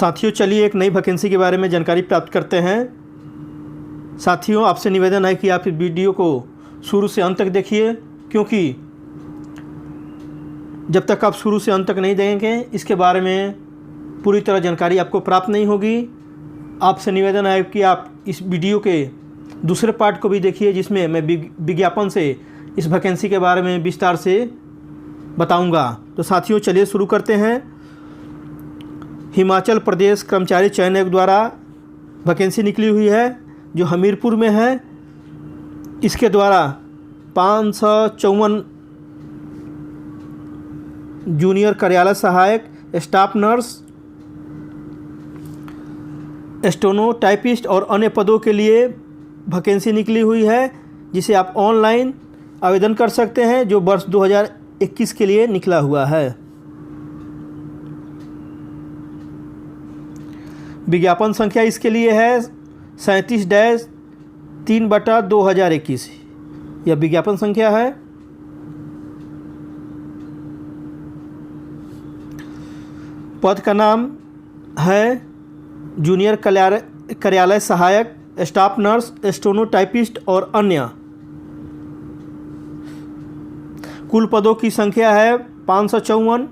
साथियों, चलिए एक नई वैकेंसी के बारे में जानकारी प्राप्त करते हैं। साथियों, आपसे निवेदन है कि आप इस वीडियो को शुरू से अंत तक देखिए, क्योंकि जब तक आप शुरू से अंत तक नहीं देखेंगे इसके बारे में पूरी तरह जानकारी आपको प्राप्त नहीं होगी। आपसे निवेदन है कि आप इस वीडियो के दूसरे पार्ट को भी देखिए, जिसमें मैं विज्ञापन से इस वैकेंसी के बारे में विस्तार से बताऊंगा। तो साथियों, चलिए शुरू करते हैं। हिमाचल प्रदेश कर्मचारी चयन आयोग द्वारा वैकेंसी निकली हुई है जो हमीरपुर में है। इसके द्वारा 554 जूनियर कार्यालय सहायक, स्टाफ नर्स, स्टेनोटाइपिस्ट और अन्य पदों के लिए वैकेंसी निकली हुई है, जिसे आप ऑनलाइन आवेदन कर सकते हैं, जो वर्ष 2021 के लिए निकला हुआ है। विज्ञापन संख्या इसके लिए है 37-3/2021। यह विज्ञापन संख्या है। पद का नाम है जूनियर कार्यालय सहायक, स्टाफ नर्स, स्टेनोटाइपिस्ट और अन्य। कुल पदों की संख्या है 554।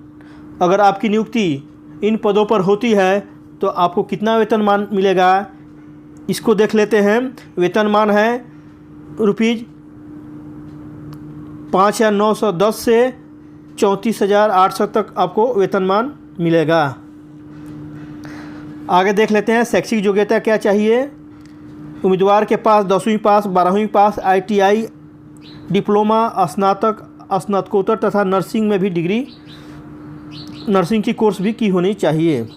अगर आपकी नियुक्ति इन पदों पर होती है तो आपको कितना वेतनमान मिलेगा, इसको देख लेते हैं। वेतनमान है ₹5,910 से 34,800 तक आपको वेतनमान मिलेगा। आगे देख लेते हैं शैक्षिक योग्यता क्या चाहिए। उम्मीदवार के पास 10वीं पास, 12वीं पास, ITI, डिप्लोमा, स्नातक, स्नातकोत्तर तथा नर्सिंग में भी डिग्री, नर्सिंग की कोर्स भी की होनी चाहिए।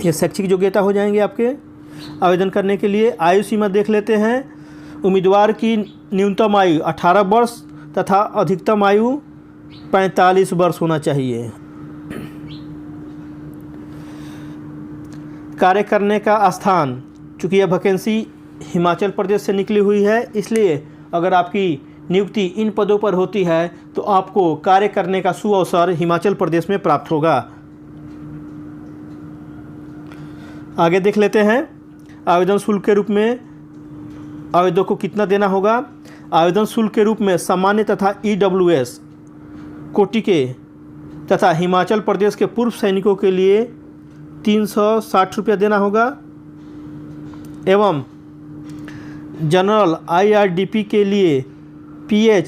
ये शैक्षिक योग्यता हो जाएंगे आपके आवेदन करने के लिए। आयु सीमा देख लेते हैं। उम्मीदवार की न्यूनतम आयु 18 वर्ष तथा अधिकतम आयु 45 वर्ष होना चाहिए। कार्य करने का स्थान, चूँकि यह वैकेंसी हिमाचल प्रदेश से निकली हुई है, इसलिए अगर आपकी नियुक्ति इन पदों पर होती है तो आपको कार्य करने का सुअवसर हिमाचल प्रदेश में प्राप्त होगा। आगे देख लेते हैं आवेदन शुल्क के रूप में आवेदक को कितना देना होगा। आवेदन शुल्क के रूप में सामान्य तथा EWS कोटि के तथा हिमाचल प्रदेश के पूर्व सैनिकों के लिए 360 रुपया देना होगा, एवं जनरल IRDP के लिए PH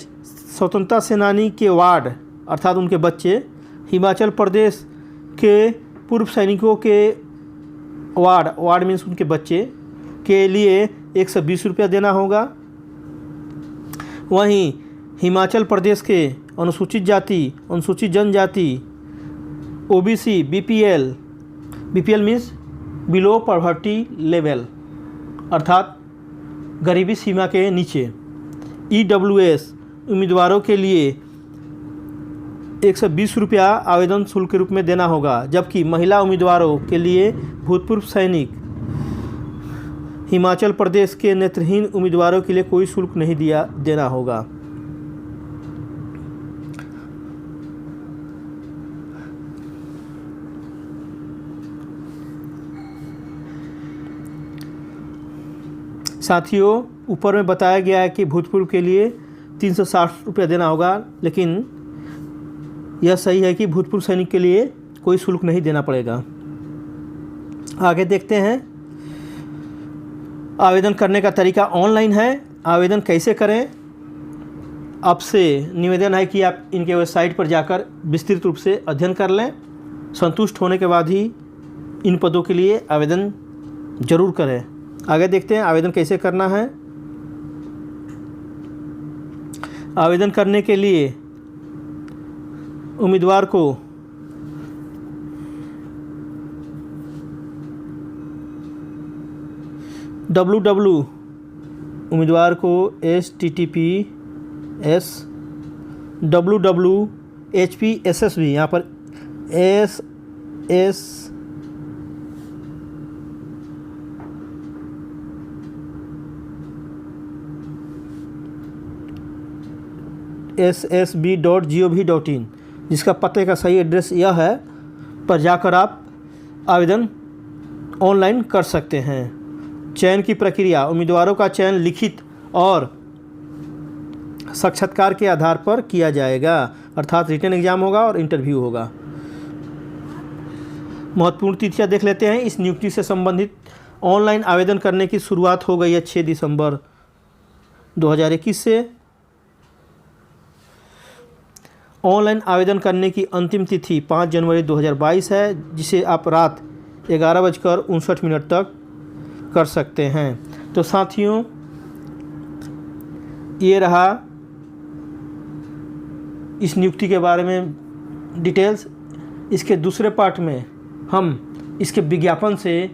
स्वतंत्रता सेनानी के वार्ड अर्थात उनके बच्चे, हिमाचल प्रदेश के पूर्व सैनिकों के वार्ड मीन्स उनके बच्चे के लिए 120 रुपया देना होगा। वहीं हिमाचल प्रदेश के अनुसूचित जाति, अनुसूचित जनजाति, OBC, BPL means below poverty level अर्थात गरीबी सीमा के नीचे, EWS उम्मीदवारों के लिए 120 रुपया आवेदन शुल्क के रूप में देना होगा, जबकि महिला उम्मीदवारों के लिए भूतपूर्व सैनिक, हिमाचल प्रदेश के नेत्रहीन उम्मीदवारों के लिए कोई शुल्क नहीं देना होगा। साथियों, ऊपर में बताया गया है कि भूतपूर्व के लिए 360 रुपया देना होगा, लेकिन यह सही है कि भूतपूर्व सैनिक के लिए कोई शुल्क नहीं देना पड़ेगा। आगे देखते हैं। आवेदन करने का तरीका ऑनलाइन है। आवेदन कैसे करें, आपसे निवेदन है कि आप इनके वेबसाइट पर जाकर विस्तृत रूप से अध्ययन कर लें। संतुष्ट होने के बाद ही इन पदों के लिए आवेदन जरूर करें। आगे देखते हैं आवेदन कैसे करना है। आवेदन करने के लिए उम्मीदवार को उम्मीदवार को https www.hpssb यहाँ पर ssb.gov.in जिसका पते का सही एड्रेस यह है, पर जाकर आप आवेदन ऑनलाइन कर सकते हैं। चयन की प्रक्रिया, उम्मीदवारों का चयन लिखित और साक्षात्कार के आधार पर किया जाएगा, अर्थात रिटन एग्जाम होगा और इंटरव्यू होगा। महत्वपूर्ण तिथियां देख लेते हैं। इस नियुक्ति से संबंधित ऑनलाइन आवेदन करने की शुरुआत हो गई है 6 दिसंबर 2021 से। ऑनलाइन आवेदन करने की अंतिम तिथि 5 जनवरी 2022 है, जिसे आप रात 11:59 तक कर सकते हैं। तो साथियों, ये रहा इस नियुक्ति के बारे में डिटेल्स। इसके दूसरे पार्ट में हम इसके विज्ञापन से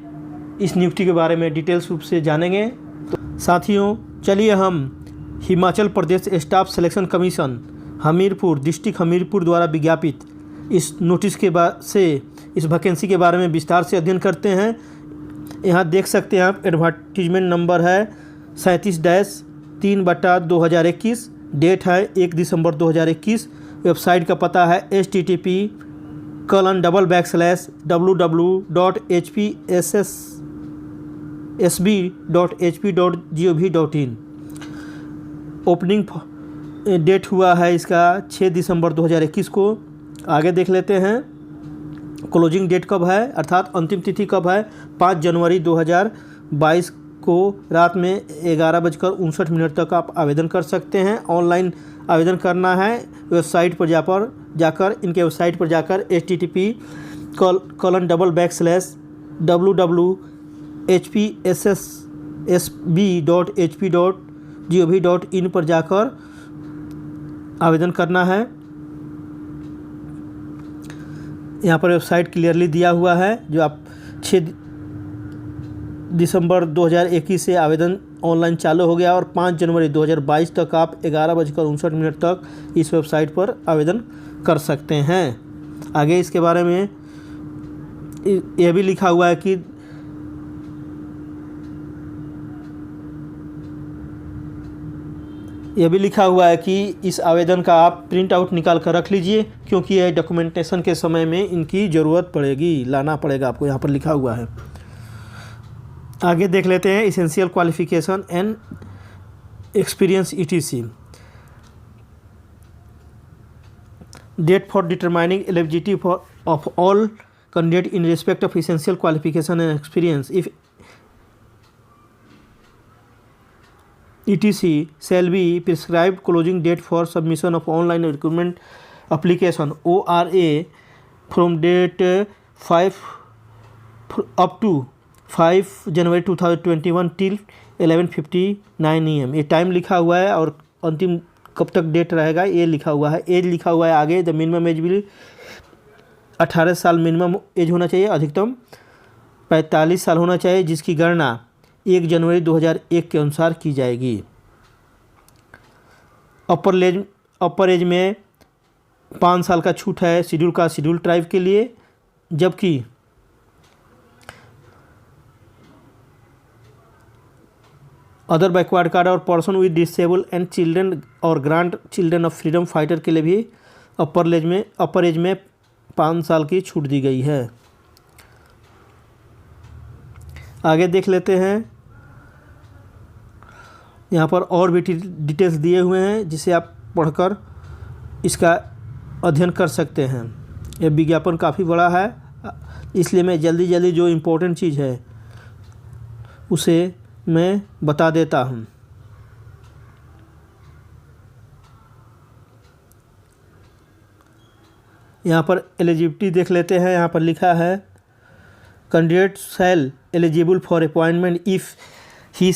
इस नियुक्ति के बारे में डिटेल्स रूप से जानेंगे। तो साथियों, चलिए हम Himachal Pradesh staff selection commission Hamirpur, district Hamirpur द्वारा विज्ञापित इस नोटिस के बाद से इस वैकेंसी के बारे में विस्तार से अध्ययन करते हैं। यहाँ देख सकते हैं आप, एडवर्टीजमेंट नंबर है 37-3/2021, डेट है 1 दिसंबर 2021। वेबसाइट का पता है http://www.hpssb.hp.gov.in। ओपनिंग डेट हुआ है इसका 6 दिसंबर 2021 को। आगे देख लेते हैं क्लोजिंग डेट कब है, अर्थात अंतिम तिथि कब है। 5 जनवरी 2022 को रात में 11:59 तक आप आवेदन कर सकते हैं। ऑनलाइन आवेदन करना है वेबसाइट पर जाकर इनके वेबसाइट पर जाकर http://www.hpssb.hp.gov.in पर जाकर आवेदन करना है। यहाँ पर वेबसाइट क्लियरली दिया हुआ है, जो आप 6 दिसंबर 2021 से आवेदन ऑनलाइन चालू हो गया और 5 जनवरी 2022 तक आप 11:59 तक इस वेबसाइट पर आवेदन कर सकते हैं। आगे इसके बारे में यह भी लिखा हुआ है कि इस आवेदन का आप प्रिंट आउट निकाल कर रख लीजिए, क्योंकि यह डॉक्यूमेंटेशन के समय में इनकी ज़रूरत पड़ेगी, लाना पड़ेगा आपको, यहाँ पर लिखा हुआ है। आगे देख लेते हैं essential qualification and experience ETC। Date for determining eligibility of all candidate in respect of essential qualification and experience if ETC shall be prescribed closing date for submission of online recruitment application ORA from date 5 up to 5 January 2021 till 11:59 AM। ये time लिखा हुआ है और अंतिम कब तक date रहेगा ये लिखा हुआ है। एज लिखा हुआ है आगे, द मिनिमम एज भी 18 साल मिनिमम एज होना चाहिए, अधिकतम 45 साल होना चाहिए, जिसकी गणना 1 जनवरी 2001 के अनुसार की जाएगी। अपर एज में 5 साल का छूट है शेड्यूल ट्राइब के लिए, जबकि अदर बैकवर्ड कार्ड और person with disable and children और grand children of freedom fighter के लिए भी अपर एज में 5 साल की छूट दी गई है। आगे देख लेते हैं, यहाँ पर और भी डिटेल्स दिए हुए हैं जिसे आप पढ़कर इसका अध्ययन कर सकते हैं। यह विज्ञापन काफ़ी बड़ा है, इसलिए मैं जल्दी जो इम्पोर्टेंट चीज़ है उसे मैं बता देता हूँ। यहाँ पर एलिजिबिलिटी देख लेते हैं। यहाँ पर लिखा है candidate shall eligible for appointment if he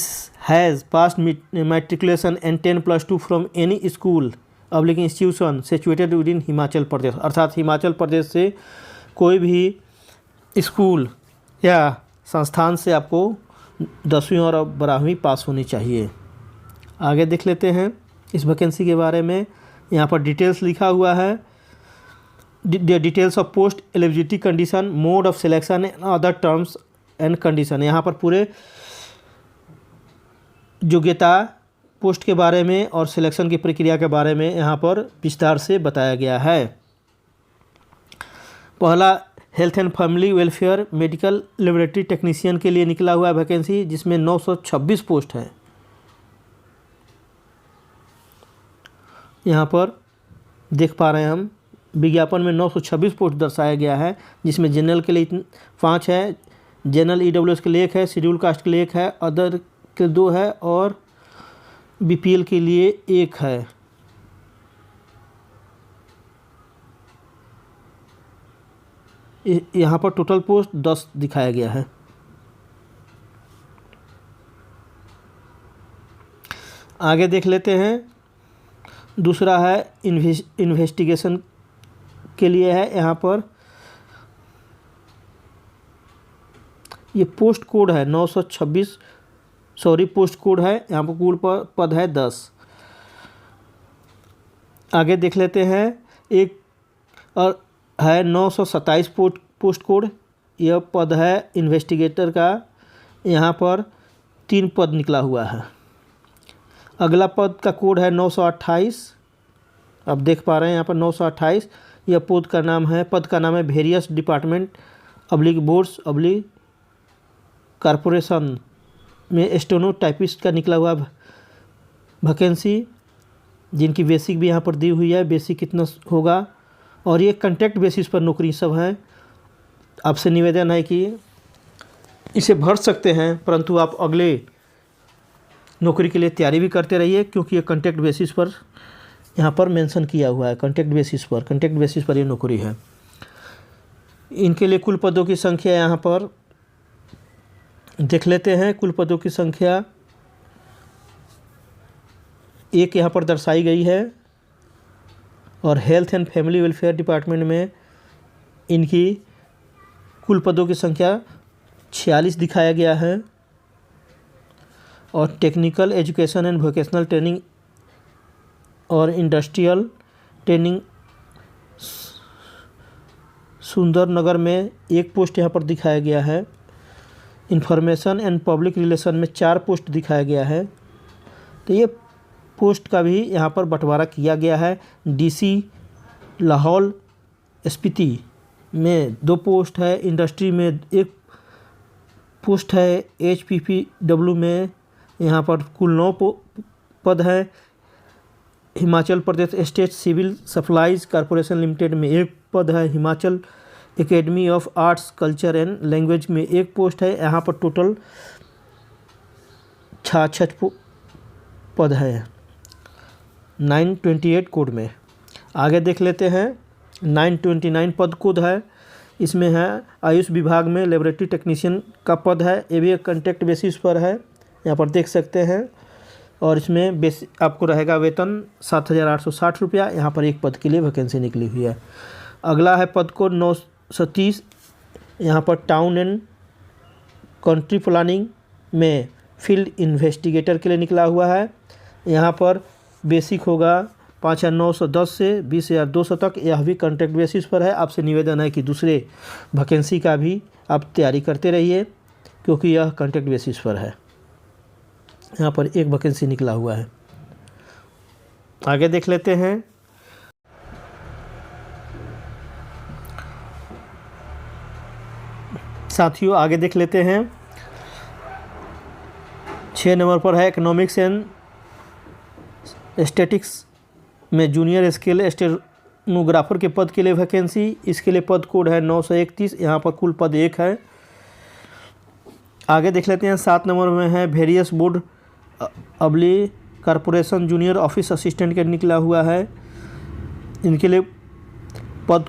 has passed matriculation and 10+2 from any school public institution situated within Himachal Pradesh, अर्थात हिमाचल प्रदेश से कोई भी स्कूल या संस्थान से आपको 10वीं और 12वीं पास होनी चाहिए। आगे देख लेते हैं इस वैकेंसी के बारे में। यहाँ पर डिटेल्स लिखा हुआ है, details of post eligibility condition, mode of selection and other terms and condition. यहाँ पर पूरे योग्यता, पोस्ट के बारे में और सिलेक्शन की प्रक्रिया के बारे में यहाँ पर विस्तार से बताया गया है। पहला health and family welfare medical laboratory technician के लिए निकला हुआ है वैकेंसी, जिसमें 926 पोस्ट है। यहाँ पर देख पा रहे हैं हम विज्ञापन में 926 पोस्ट दर्शाया गया है, जिसमें जनरल के लिए 5 है, जनरल ईडब्ल्यूएस के लिए 1 है, शेड्यूल कास्ट के लिए 1 है, अदर के 2 है और बीपीएल के लिए 1 है। यहाँ पर टोटल पोस्ट 10 दिखाया गया है। आगे देख लेते हैं। दूसरा है इन्वेस्टिगेशन के लिए है। यहाँ पर ये पोस्ट कोड है 926, पोस्ट कोड है। यहाँ पर कुल पद है 10। आगे देख लेते हैं। एक और है 927 पोस्ट कोड, यह पद है इन्वेस्टिगेटर का। यहाँ पर 3 पद निकला हुआ है। अगला पद का कोड है 928। अब देख पा रहे हैं यहाँ पर 928। यह पद का नाम है वेरियस डिपार्टमेंट / बोर्ड्स / कॉरपोरेशन में स्टेनो टाइपिस्ट का निकला हुआ वैकेंसी, जिनकी बेसिक भी यहाँ पर दी हुई है। बेसिक कितना होगा, और ये कॉन्ट्रैक्ट बेसिस पर नौकरी सब है। आपसे निवेदन है कि इसे भर सकते हैं, परंतु आप अगले नौकरी के लिए तैयारी भी करते रहिए, क्योंकि ये कॉन्ट्रैक्ट बेसिस पर यहाँ पर मेंशन किया हुआ है। कॉन्ट्रैक्ट बेसिस पर ये नौकरी है। इनके लिए कुल पदों की संख्या यहाँ पर देख लेते हैं। कुल पदों की संख्या 1 यहाँ पर दर्शाई गई है, और health and family welfare department में इनकी कुल पदों की संख्या 46 दिखाया गया है। और technical education and vocational training और इंडस्ट्रियल ट्रेनिंग सुंदरनगर में 1 पोस्ट यहाँ पर दिखाया गया है। इंफॉर्मेशन एंड पब्लिक रिलेशन में 4 पोस्ट दिखाया गया है। तो ये पोस्ट का भी यहाँ पर बंटवारा किया गया है। डीसी लाहौल स्पीति में 2 पोस्ट है, इंडस्ट्री में 1 पोस्ट है, HPPW में यहाँ पर कुल 9 पद है। Himachal Pradesh state civil supplies corporation limited में 1 पद है। Himachal academy of arts culture and language में 1 पोस्ट है। यहाँ पर टोटल 66 पद है 928 कोड में। आगे देख लेते हैं। 929 पद कोड है। इसमें है आयुष विभाग में लेबोरेटरी टेक्नीशियन का पद है। ये भी एक कॉन्ट्रैक्ट बेसिस पर है, यहाँ पर देख सकते हैं। और इसमें आपको रहेगा वेतन 7,860 रुपया। यहाँ पर 1 पद के लिए वैकेंसी निकली हुई है। अगला है पद कोड 930। यहाँ पर टाउन एंड कंट्री प्लानिंग में फील्ड इन्वेस्टिगेटर के लिए निकला हुआ है। यहाँ पर बेसिक होगा 5,910 से 20,200 तक। यह भी कॉन्ट्रैक्ट बेसिस पर है। आपसे निवेदन है कि दूसरे वैकेंसी का भी आप तैयारी करते रहिए, क्योंकि यह कॉन्ट्रैक्ट बेसिस पर है। यहाँ पर 1 वैकेंसी निकला हुआ है। आगे देख लेते हैं। साथियों आगे देख लेते हैं। 6 नंबर पर है इकोनॉमिक्स एंड स्टैटिक्स में जूनियर स्केल स्टेनोग्राफर के पद के लिए वैकेंसी। इसके लिए पद कोड है 931। यहाँ पर कुल पद 1 है। आगे देख लेते हैं। 7 नंबर में है various board / corporation junior office assistant के निकला हुआ है। इनके लिए पद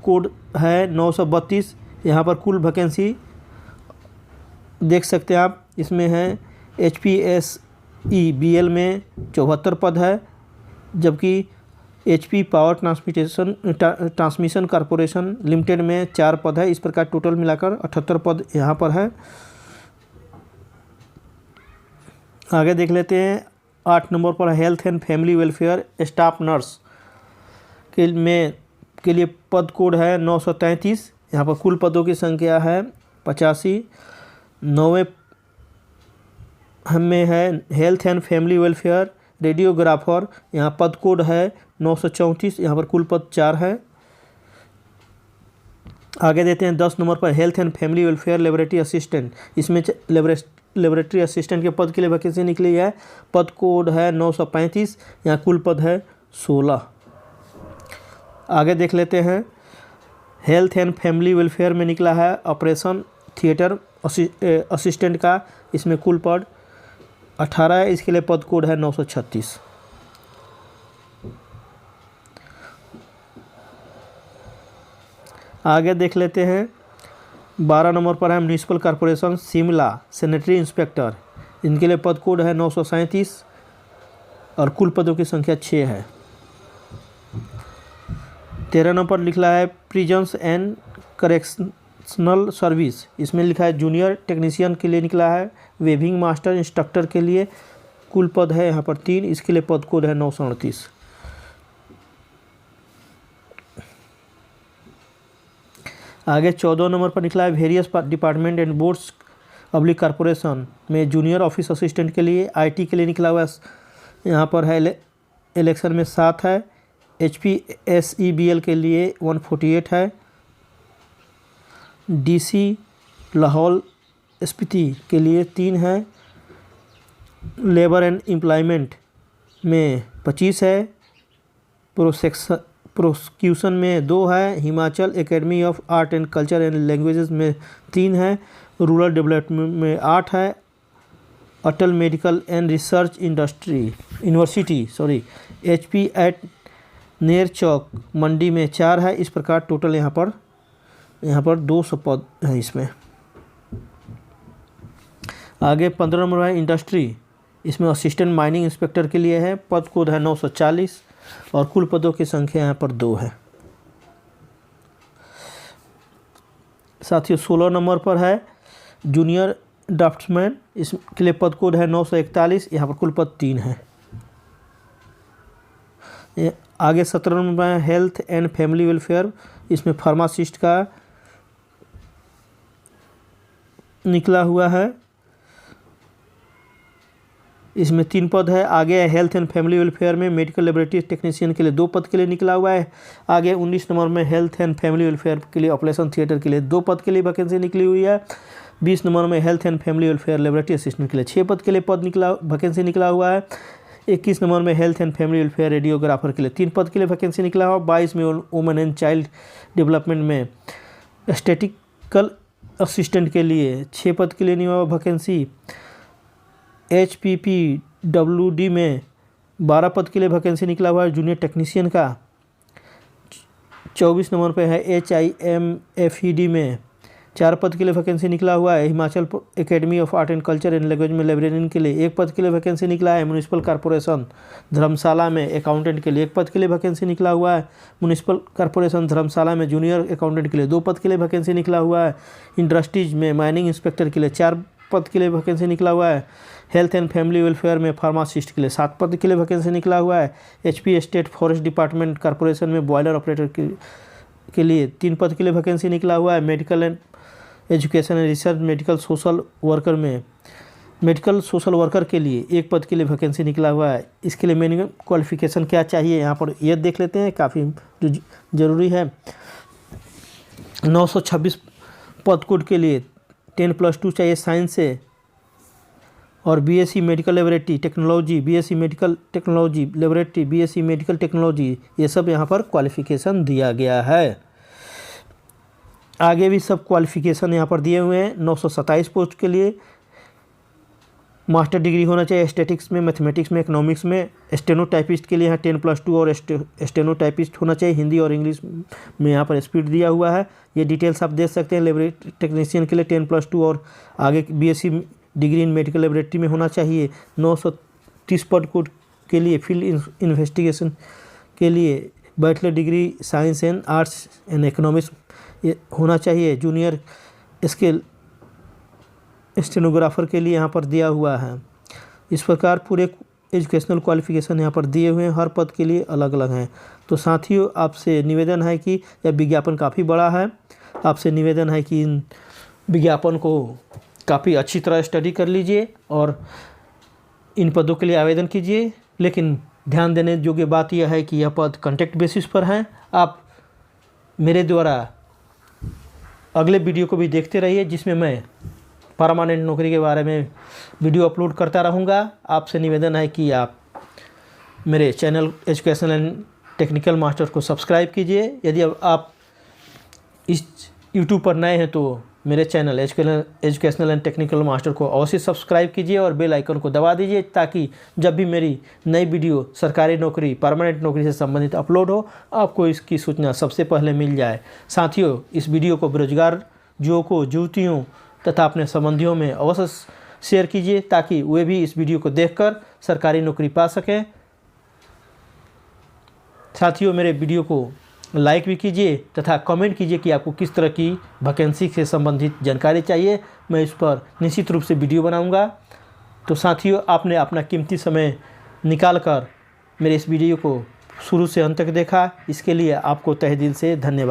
कोड है 932। यहाँ पर कुल वैकेंसी देख सकते हैं आप। इसमें है HPSEBL में 74 पद है, जबकि HP power transmission corporation limited में 4 पद है। इस प्रकार टोटल मिलाकर 78 पद यहाँ पर है। आगे देख लेते हैं। 8 नंबर पर health and family welfare staff nurse के लिए पद कोड है 933। यहाँ पर कुल पदों की संख्या है 85। 9वें में है health and family welfare radiographer. यहाँ पद कोड है 934। यहाँ पर कुल पद 4 है। आगे देते हैं 10 नंबर पर health and family welfare laboratory assistant. इसमें लेबोरेटरी असिस्टेंट के पद के लिए वैकेंसी निकली है। पद कोड है 935। यहाँ कुल पद है 16। आगे देख लेते हैं हेल्थ एंड फैमिली वेलफेयर में निकला है ऑपरेशन थिएटर असिस्टेंट का। इसमें कुल पद 18 है। इसके लिए पद कोड है 936। आगे देख लेते हैं 12 नंबर पर है municipal corporation Shimla sanitary inspector. इनके लिए पद कोड है 937 और कुल पदों की संख्या 6 है। 13 नंबर पर लिखा है प्रिजन्स एंड करेक्शनल सर्विस। इसमें लिखा है जूनियर टेक्नीशियन के लिए निकला है। वेविंग मास्टर इंस्ट्रक्टर के लिए कुल पद है यहाँ पर 3। इसके लिए पद कोड है 938। आगे 14 नंबर पर निकला है various department and boards public corporation में जूनियर ऑफिस असिस्टेंट के लिए आईटी के लिए निकला हुआ है। यहाँ पर है इलेक्शन में 7 है। HPSEBL के लिए 148 है। DC लाहौल स्पीति के लिए 3 है। लेबर एंड एम्प्लॉयमेंट में 25 है। प्रोसिक्यूशन में 2 है। Himachal academy of art and culture and languages में 3 है। रूरल डेवलपमेंट में 8 है। Atal medical and research university HP at Ner Chowk Mandi में 4 है। इस प्रकार टोटल यहाँ पर 200 पद हैं इसमें। आगे 15 नंबर है इंडस्ट्री। इसमें असिस्टेंट माइनिंग इंस्पेक्टर के लिए है। पद कोड है 940 और कुल पदों की संख्या यहाँ पर 2 है। साथियों 16 नंबर पर है जूनियर ड्राफ्ट्समैन। इसके लिए पद कोड है 941। यहाँ पर कुल पद 3 है। आगे 17 नंबर है हेल्थ एंड फैमिली वेलफेयर। इसमें फार्मासिस्ट का निकला हुआ है। इसमें 3 पद है। आगे हेल्थ एंड फैमिली वेलफेयर में मेडिकल लेबोरेटरी टेक्नीशियन के लिए 2 पद के लिए निकला हुआ है। आगे 19 नंबर में हेल्थ एंड फैमिली वेलफेयर के लिए ऑपरेशन थिएटर के लिए 2 पद के लिए वैकेंसी निकली हुई है। 20 नंबर में health and family welfare laboratory assistant के लिए 6 पद के लिए वैकेंसी निकला हुआ है। 21 नंबर में health and family welfare radiographer के लिए 3 पद के लिए वैकेंसी निकला हुआ। 22 में वुमेन एंड चाइल्ड डेवलपमेंट में स्टैटिकल असिस्टेंट के लिए 6 पद के लिए नहीं हुआ वैकेंसी। HPPWD में 12 पद के लिए वैकेंसी निकला हुआ है जूनियर टेक्नीशियन का। 24 नंबर पे है HIMFED में 4 पद के लिए वैकेंसी निकला हुआ है। Himachal academy of art and culture and language में लाइब्रेरियन के लिए 1 पद के लिए वैकेंसी निकला है। म्यूनिसिपल कॉरपोरेशन धर्मशाला में अकाउंटेंट के लिए 1 पद के लिए वैकेंसी निकला हुआ है। म्यूनिसिपल कॉरपोरेशन धर्मशाला में जूनियर अकाउंटेंट के लिए 2 पद के लिए वैकेंसी निकला हुआ है। इंडस्ट्रीज में माइनिंग इंस्पेक्टर के लिए 4 पद के लिए वैकेंसी निकला हुआ है। हेल्थ एंड फैमिली वेलफेयर में फार्मासिस्ट के लिए 7 पद के लिए वैकेंसी निकला हुआ है। HP state forest department corporation में बॉयलर ऑपरेटर के लिए 3 पद के लिए वैकेंसी निकला हुआ है। Medical and education and research medical social worker के लिए 1 पद के लिए वैकेंसी निकला हुआ है। इसके लिए मिनिमम क्वालिफिकेशन क्या चाहिए यहाँ पर यह देख लेते हैं, काफ़ी ज़रूरी है। 926 पद कोड के लिए 10+2 चाहिए साइंस से और BSc medical laboratory technology, BSc medical technology laboratory, BSc medical technology, ये सब यहाँ पर क्वालिफिकेशन दिया गया है। आगे भी सब क्वालिफिकेशन यहाँ पर दिए हुए हैं। 927 पोस्ट के लिए मास्टर डिग्री होना चाहिए स्टैटिक्स में, मैथमेटिक्स में, इकोनॉमिक्स में। स्टेनोटाइपिस्ट के लिए यहाँ 10+2 और स्टेनोटाइपिस्ट होना चाहिए। हिंदी और इंग्लिश में यहाँ पर स्पीड दिया हुआ है। ये डिटेल्स आप देख सकते हैं। लेबोरेटरी टेक्नीशियन के लिए 10+2 और आगे BSc degree in medical laboratory में होना चाहिए। 930 पद कोड के लिए फील्ड इन्वेस्टिगेशन के लिए bachelor degree science and arts and economics होना चाहिए। जूनियर स्केल स्टेनोग्राफर के लिए यहाँ पर दिया हुआ है। इस प्रकार पूरे एजुकेशनल क्वालिफिकेशन यहाँ पर दिए हुए हैं, हर पद के लिए अलग अलग हैं। तो साथियों आपसे निवेदन है कि यह विज्ञापन काफ़ी बड़ा है, आपसे निवेदन है कि इन विज्ञापन को काफ़ी अच्छी तरह स्टडी कर लीजिए और इन पदों के लिए आवेदन कीजिए। लेकिन ध्यान देने योग्य बात यह है कि यह पद कॉन्ट्रैक्ट बेसिस पर हैं। आप मेरे द्वारा अगले वीडियो को भी देखते रहिए, जिसमें मैं परमानेंट नौकरी के बारे में वीडियो अपलोड करता रहूँगा। आपसे निवेदन है कि आप मेरे channel educational and technical master को सब्सक्राइब कीजिए। यदि आप इस यूट्यूब पर नए हैं तो मेरे channel educational and technical master को अवश्य सब्सक्राइब कीजिए और बेल आइकन को दबा दीजिए, ताकि जब भी मेरी नई वीडियो सरकारी नौकरी, परमानेंट नौकरी से संबंधित अपलोड हो, आपको इसकी सूचना सबसे पहले मिल जाए। साथियों, इस वीडियो को बेरोजगार युवकों, युवतियों तथा अपने संबंधियों में अवश्य शेयर कीजिए, ताकि वे भी इस वीडियो को देखकर सरकारी नौकरी पा सकें। साथियों, मेरे वीडियो को लाइक भी कीजिए तथा कमेंट कीजिए कि आपको किस तरह की वैकेंसी से संबंधित जानकारी चाहिए। मैं इस पर निश्चित रूप से वीडियो बनाऊंगा। तो साथियों, आपने अपना कीमती समय निकाल कर मेरे इस वीडियो को शुरू से अंत तक देखा, इसके लिए आपको तहे दिल से धन्यवाद।